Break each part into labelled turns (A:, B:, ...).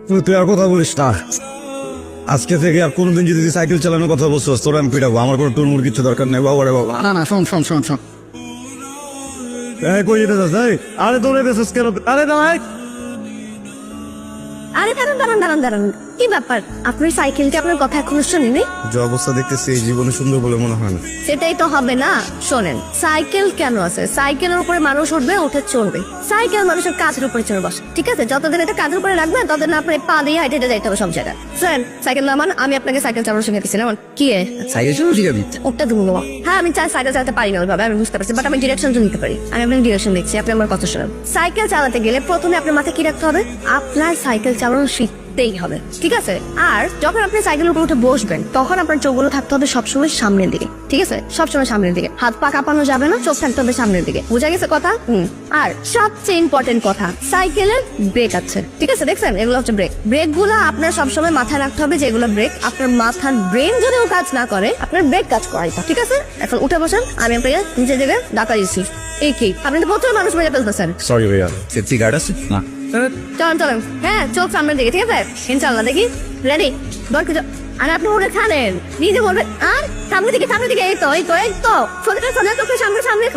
A: তুই আর কথা বলিস না। আজকে থেকে আর কোনোদিন যদি তুই সাইকেল চালানোর কথা বলছো তোর আমি পিটাবো। আমার কোনো টুরমুর কিছু দরকার নেই বাবা রে বাবা।
B: না না শোন শোন শোন শোন
A: কই যেতে চাস? আরে তোর বেসেস কেন? আরে দাঁড়াই।
C: আরে দাঁড়ান দাঁড়ান দাঁড়ান দাঁড়ান, কি ব্যাপার? আপনার সাইকেলটা আপনার কথা এখনো শোনেনি?
A: যে অবস্থা দেখতেছি এই জীবনে সুন্দর বলে মনে হয় না।
C: সেটাই তো হবে না। শোনেন, সাইকেল কেন আছে? সাইকেলের উপরে মানুষ উঠবে, উঠে চলবে। সাইকেল মানুষের কাজের উপরে চড়ে বসে, ঠিক আছে? যতদিন এটা কাজের উপরে রাখবেন ততদিন আপনার পা দিয়ে হাইটে হেঁটে যাইতে হবে সব জায়গায়। শোনেন, সাইকেল নামান, আমি আপনাকে সাইকেল চালানো শিখে দিচ্ছি। নামান। কি
B: সাইকেল চালানো শিখাবি?
C: ওটা তুমি নেওয়া। হ্যাঁ, আমি চাই সাইকেল চালাতে পারি না ওইভাবে, আমি বুঝতে পারছি, বাট আমি ডিরেকশন তো নিতে পারি। আমি আপনাকে ডিরেকশন দিচ্ছি, আপনি আমার কথা শোনেন। সাইকেল চালাতে গেলে প্রথমে আপনার মাথায় কি রাখতে হবে? আপনার সাইকেল চালানো শিখতেই হবে, ঠিক আছে? আর যখন আপনি সাইকেলের উপর উঠে বসবেন তখন আপনার চোখগুলো থাকতে হবে সবসময় সামনের দিকে, ঠিক আছে? সবসময় সামনের দিকে, হাত পা কাঁপানো যাবে না, চোখ থাকতে হবে সামনের দিকে। বুঝা গেছে কথা? আর সবচেয়ে ইম্পর্টেন্ট কথা, সাইকেলের ব্রেক আছে, ঠিক আছে? দেখছেন, এগুলো হচ্ছে ব্রেক। ব্রেক গুলো আপনার সবসময় মাথায় রাখতে হবে, যেগুলো ব্রেক আপনার মাথার ব্রেন যদিও কাজ না করে, আপনার ব্রেক কাজ করাই, ঠিক আছে? এখন উঠে বসেন, আমি আপনাকে নিচে থেকে ডাকা দিচ্ছি। এই কি আপনি তো প্রচুর মানুষ মেরে ফেলতেছেন।
A: সরি ভাইয়া।
B: সেফটি গার্ড আছে না?
C: চলেন চলেন, হ্যাঁ চোখ সামনের দিকে, ঠিক আছে? ইনশাল্লাহ, দেখি রেডি। দর কিছু আর আপনি ওটা খানেন, নিজে বলবেন। আর সামনের দিকে সামনের দিকে, এই তো এই তো এই তো, সোজা সোজা চোখে সামনে সামনে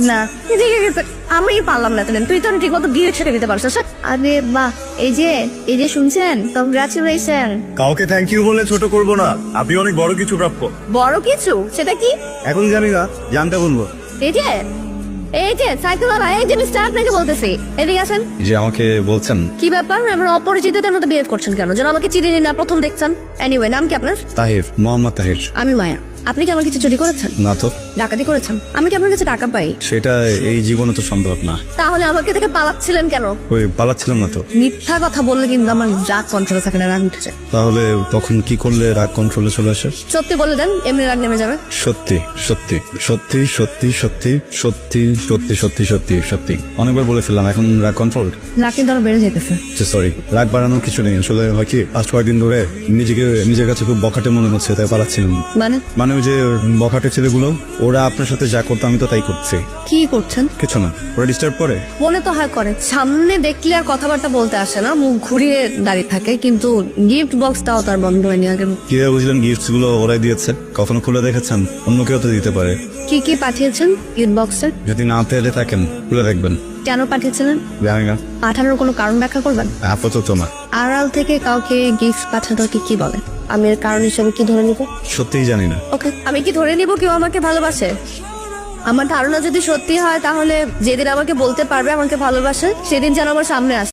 C: না, ঠিক আছে? আমি পারলাম না। তুই তো ঠিক মতো গিয়ে ছেড়ে দিতে পারছিস। আরে বাহ, এই যে শুনছেন, কংগ্রাচুলেশন।
A: কাউকে থ্যাংক ইউ বলে ছোট করবো না, আপনি অনেক বড় কিছু প্রাপ্য।
C: বড় কিছু? সেটা কি?
A: এখন জানি না, জানতে বলবো।
C: এই যে সাইকেলওয়ালা, এই যে মিস্টার, আপনাকে বলতেছি, এদিকে আসেন।
A: যে আমাকে বলছেন
C: কি ব্যাপার? আমরা অপরিচিতদের মতো বিহেভ করছেন কেন? যেন আমাকে চিনি না, প্রথম দেখছেন। এনিওয়ে, নাম কি আপনার?
A: তাহির, মোহাম্মদ তাহির।
C: আমি মায়া। আপনি কি আমার কিছু চুরি করেছেন?
A: না তো।
C: ডাকাতি করেছেন? আমি কি আপনার কাছে টাকা পাই?
A: সেটা এই জীবনে তো সম্ভব না।
C: তাহলে আমাকে থেকে পালাচ্ছিলেন কেন?
A: ওই পালাচ্ছিলাম না তো।
C: মিথ্যা কথা বললে কিন্তু আমার রাগ কন্ট্রোলে থাকে না, রাগ উঠেছে।
A: তাহলে তখন কি করলে রাগ কন্ট্রোলে চলে আসে?
C: সত্যি বলে দেন, এমনি রাগ নেমে যাবে।
A: সত্যি সত্যি সত্যি সত্যি সত্যি সত্যি সত্যি সত্যি সত্যি সত্যি অনেকবার বলে ফেললাম, এখন রাগ কন্ট্রোল।
C: রাগ কিন্তু আরো বেড়ে যেতেছে।
A: সরি, রাগ বাড়ানোর কিছু নেই। আসলে হয় কি, আজ কয়েকদিন ধরে নিজের কাছে খুব বখাটে মনে হচ্ছে, তাই পালাচ্ছিলাম। মানে ওই যে বখাটে ছেলেগুলো, ওরা আপনার সাথে যা করতো আমি তো তাই করছি।
C: কি করছেন?
A: কিছু না, ওরা ডিস্টার্ব করে।
C: মনে তো হয় করে, সামনে দেখলে আর কথাবার্তা বলতে আসে না, মুখ ঘুরিয়ে দাঁড়িয়ে থাকে, কিন্তু গিফট বক্সটাও তার বন্ধ হয়নি আগে।
A: কিভাবে বুঝলেন গিফটস গুলো ওরাই দিয়েছে? কখনো খুলে দেখেছেন? অন্য কেউ তো দিতে পারে।
C: কি কি পাঠিয়েছেন গিফট বক্সে?
A: যদি না পেলে থাকেন খুলে দেখবেন।
C: কেন পাঠিয়েছিলেন?
A: জানি না।
C: পাঠানোর কোনো কারণ ব্যাখ্যা করবেন?
A: আপাতত না।
C: আড়াল থেকে কাউকে গিফট পাঠাতে কি বলে? আমি এর কারণ হিসেবে কি ধরে নিব?
A: সত্যিই জানি না।
C: ওকে, আমি কি ধরে নিব কেউ আমাকে ভালোবাসে? আমার ধারণা যদি সত্যি হয়, তাহলে যেদিন আমাকে বলতে পারবে আমাকে ভালোবাসে, সেদিন যেন আমার সামনে আসে।